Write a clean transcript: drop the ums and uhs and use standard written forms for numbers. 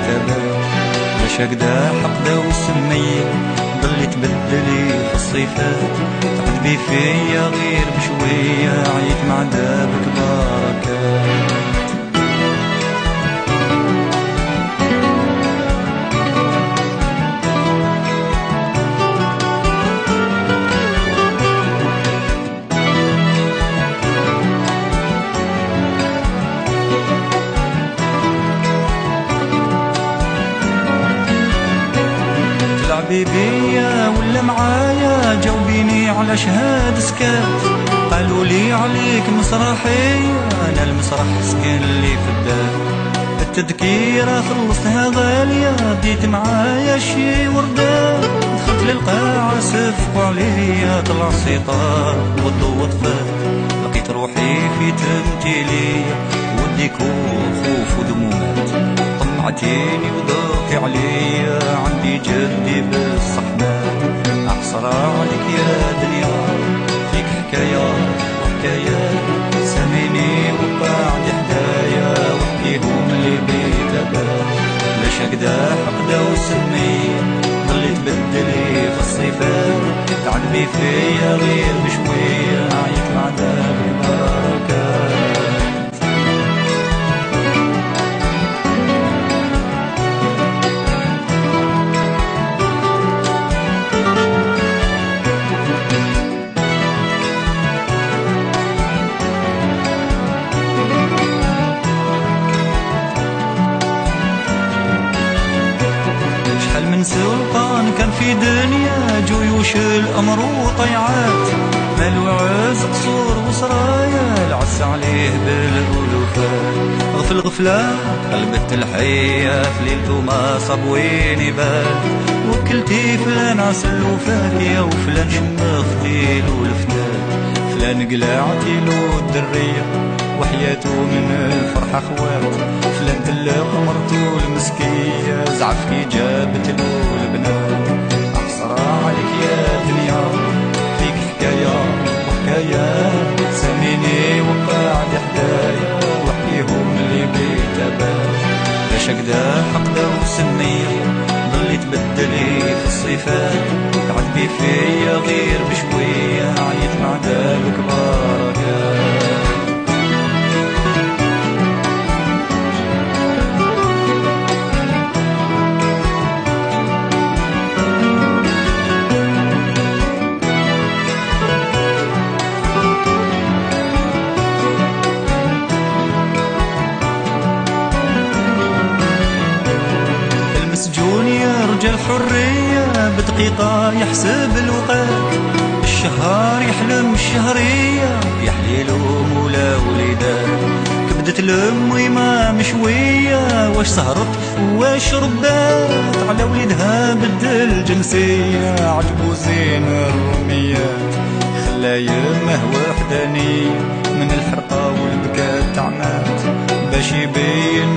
تبات. باش هكدا حقده وسمية ضلي تبدلي في الصفات، تعذبي فيا غير بشوية عيت مع دابك بركات. بيبيا ولا معايا جاوبيني على شهاد سكات، قالوا لي عليك مسرحية أنا المسرح سكن اللي في الدار. التذكيرة خلصتها غالية ديت معايا شي وردات، دخلت للقاعة صفقوا عليا طلع السيطار والضو طفات. لقيت روحي في تمثيلية والديكور خوف ودمومات، طمعتيني وضحكي عليا عندي جدي بالصحبات. أحصر عليك يا دنيا فيك حكايات وحكايات، ساميني وبعد حدايا واحكيهم اللي بيتبات. لاش هكدا حقده وسمية ضلي تبدلي في الصفات، تعذبي فيا غير بشوية عيت مع دابي بركات. من سلطان كان في دنيا جيوش الأمر وطيعات، مال وعز قصور وسرايا العس عليه بالألوفات. غفل غفلات قلبت الحية في ليلته ما صاب وين يبات، وكلتي فلان عسل وفاكية وفلان شمختي له الفتات، فلان قلعتي له الدرية وحياته من الفرحة خوات، فلان تلق مرتو المسكية زعف كي جابت له البنات. أحصر عليك يا دنيا فيك حكايات وحكايات، ساميني وقاعد حدايا واحكيهم اللي بيتبات. باش هكدا حقده وسمية ضلي تبدلي في الصفات، تعذبي فيا غير بشوية عيت مع دابك بركات. رجال الحرية بدقيقة يحسب الوقت، الشهر يحلم الشهرية يحليلو مولا وليدات. كبدت الأم ما مشوية واش سهرت واش ردات، على وليدها بدل جنسية عجبو زين الروميات. خلا يمه وحدانية من الحرقة والبكات تعمات، باش يبين